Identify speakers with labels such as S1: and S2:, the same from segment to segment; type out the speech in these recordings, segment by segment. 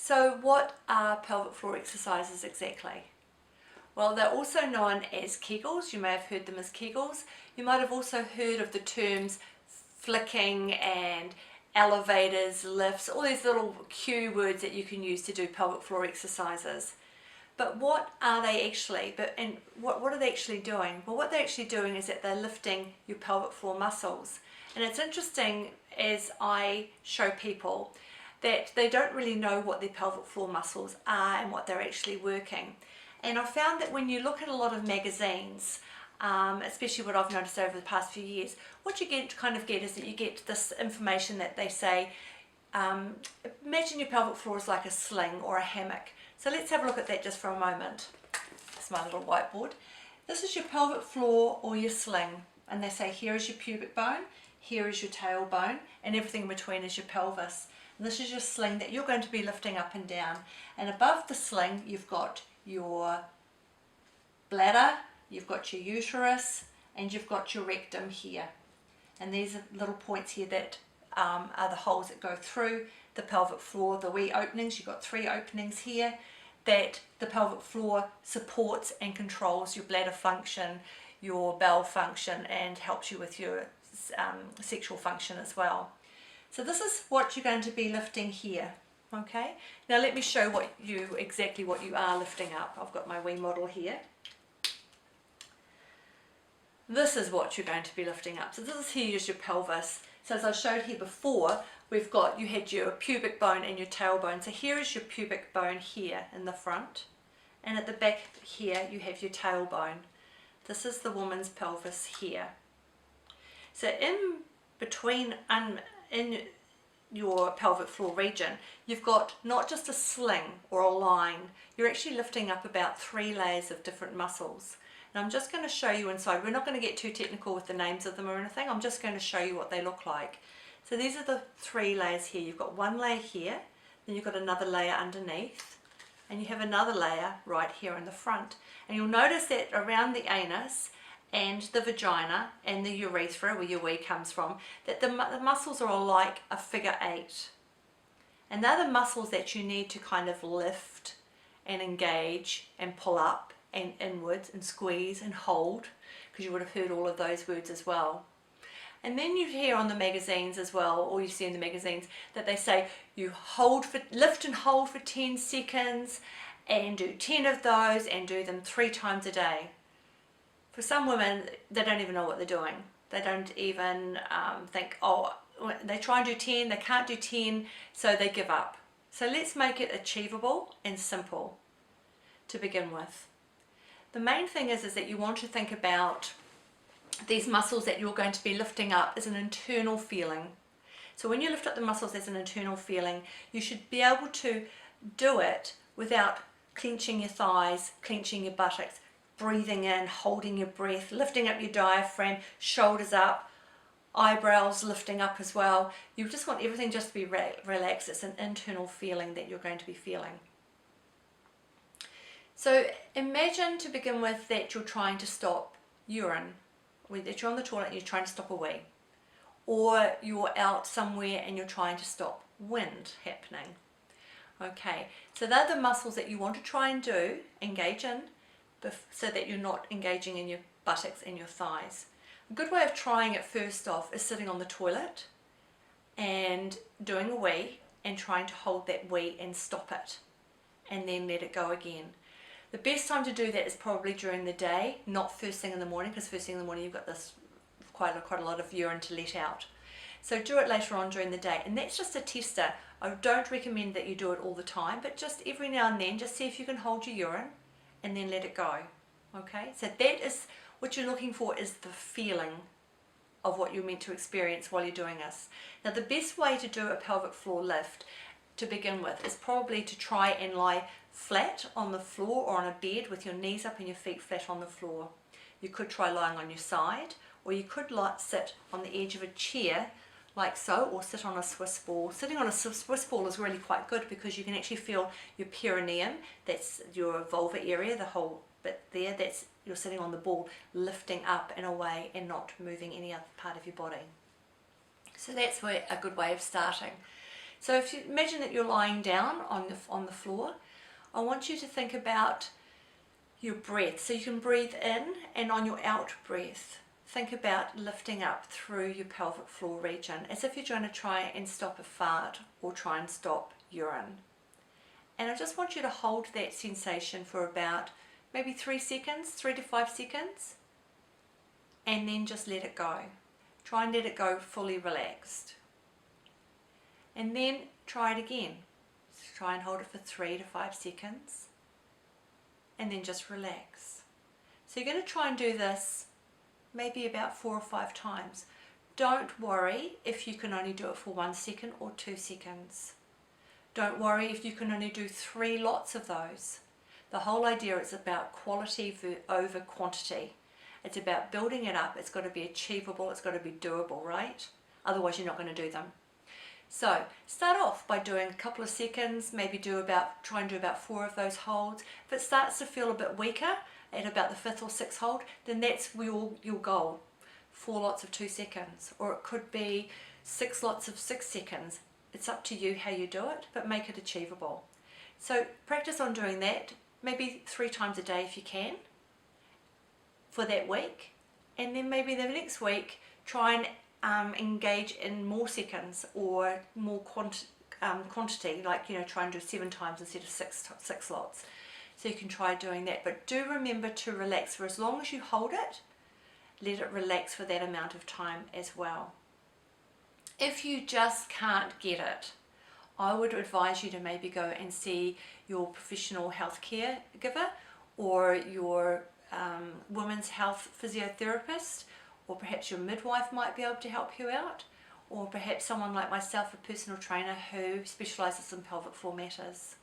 S1: So what are pelvic floor exercises exactly? Well, they're also known as Kegels. You may have heard them as Kegels. You might have also heard of the terms flicking and elevators, lifts, all these little cue words that you can use to do pelvic floor exercises. But what are they actually? What are they actually doing? Well, what they're actually doing is that they're lifting your pelvic floor muscles. And it's interesting as I show people that they don't really know what their pelvic floor muscles are and what they're actually working. And I've found that when you look at a lot of magazines, especially what I've noticed over the past few years, what you get is that you get this information that they say, imagine your pelvic floor is like a sling or a hammock. So let's have a look at that just for a moment. It's my little whiteboard. This is your pelvic floor or your sling. And they say here is your pubic bone, here is your tailbone, and everything in between is your pelvis. And this is your sling that you're going to be lifting up and down. And above the sling, you've got your bladder, you've got your uterus, and you've got your rectum here. And these are little points here that are the holes that go through the pelvic floor, the wee openings. You've got 3 openings here that the pelvic floor supports and controls your bladder function, your bowel function, and helps you with your sexual function as well. So this is what you're going to be lifting here. Okay, now let me show exactly what you are lifting up. I've got my wee model here. This is what you're going to be lifting up. So this is here is your pelvis. So as I showed here before, you had your pubic bone and your tailbone. So here is your pubic bone here in the front, and at the back here you have your tailbone. This is the woman's pelvis here. So in between, in your pelvic floor region, you've got not just a sling or a line, you're actually lifting up about 3 layers of different muscles. And I'm just going to show you inside. We're not going to get too technical with the names of them or anything. I'm just going to show you what they look like. So these are the 3 layers here. You've got one layer here, then you've got another layer underneath, and you have another layer right here in the front. And you'll notice that around the anus and the vagina and the urethra, where your wee comes from, that the muscles are all like a figure 8. And they're the muscles that you need to kind of lift and engage and pull up and inwards and squeeze and hold, because you would have heard all of those words as well. And then you hear on the magazines as well, or you see in the magazines, that they say you lift and hold for 10 seconds and do 10 of those and do them 3 times a day. For some women, they don't even know what they're doing. They don't even think, oh, they try and do 10, they can't do 10, so they give up. So let's make it achievable and simple to begin with. The main thing is that you want to think about these muscles that you're going to be lifting up as an internal feeling. So when you lift up the muscles as an internal feeling, you should be able to do it without clenching your thighs, clenching your buttocks, breathing in, holding your breath, lifting up your diaphragm, shoulders up, eyebrows lifting up as well. You just want everything just to be relaxed. It's an internal feeling that you're going to be feeling. So imagine, to begin with, that you're trying to stop urine, that you're on the toilet and you're trying to stop a wee, or you're out somewhere and you're trying to stop wind happening. Okay, so they're the muscles that you want to try and engage in, so that you're not engaging in your buttocks and your thighs. A good way of trying it first off is sitting on the toilet and doing a wee and trying to hold that wee and stop it, and then let it go again. The best time to do that is probably during the day, not first thing in the morning, because first thing in the morning you've got this quite a lot of urine to let out. So do it later on during the day, and that's just a tester. I don't recommend that you do it all the time, but just every now and then, just see if you can hold your urine and then let it go. Okay, so that is what you're looking for, is the feeling of what you're meant to experience while you're doing this. Now the best way to do a pelvic floor lift to begin with is probably to try and lie flat on the floor or on a bed with your knees up and your feet flat on the floor. You could try lying on your side, or you could sit on the edge of a chair like so, or sit on a Swiss ball. Sitting on a Swiss ball is really quite good because you can actually feel your perineum, that's your vulva area, the whole bit there, that's you're sitting on the ball, lifting up and away and not moving any other part of your body. So that's a good way of starting. So if you imagine that you're lying down on the floor, I want you to think about your breath. So you can breathe in, and on your out breath, think about lifting up through your pelvic floor region as if you're trying to try and stop a fart or try and stop urine. And I just want you to hold that sensation for about maybe 3 seconds, 3 to 5 seconds, and then just let it go. Try and let it go fully relaxed. And then try it again. Try and hold it for 3 to 5 seconds, and then just relax. So you're going to try and do this maybe about 4 or 5 times. Don't worry if you can only do it for 1 second or 2 seconds. Don't worry if you can only do 3 lots of those. The whole idea is about quality over quantity. It's about building it up. It's got to be achievable. It's got to be doable, right? Otherwise you're not going to do them. So start off by doing a couple of seconds, maybe try and do about 4 of those holds. If it starts to feel a bit weaker at about the 5th or 6th hold, then that's your goal. 4 lots of 2 seconds, or it could be 6 lots of 6 seconds. It's up to you how you do it, but make it achievable. So practice on doing that, maybe 3 times a day if you can, for that week. And then maybe the next week, try and engage in more seconds or more quantity, like, try and do 7 times instead of 6 lots. So you can try doing that. But do remember to relax. For as long as you hold it, let it relax for that amount of time as well. If you just can't get it, I would advise you to maybe go and see your professional healthcare giver or your women's health physiotherapist, or perhaps your midwife might be able to help you out, or perhaps someone like myself, a personal trainer who specialises in pelvic floor matters,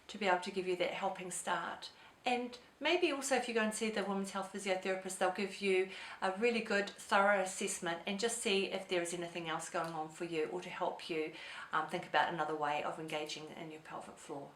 S1: to be able to give you that helping start. And maybe also if you go and see the women's health physiotherapist, they'll give you a really good thorough assessment and just see if there is anything else going on for you, or to help you think about another way of engaging in your pelvic floor.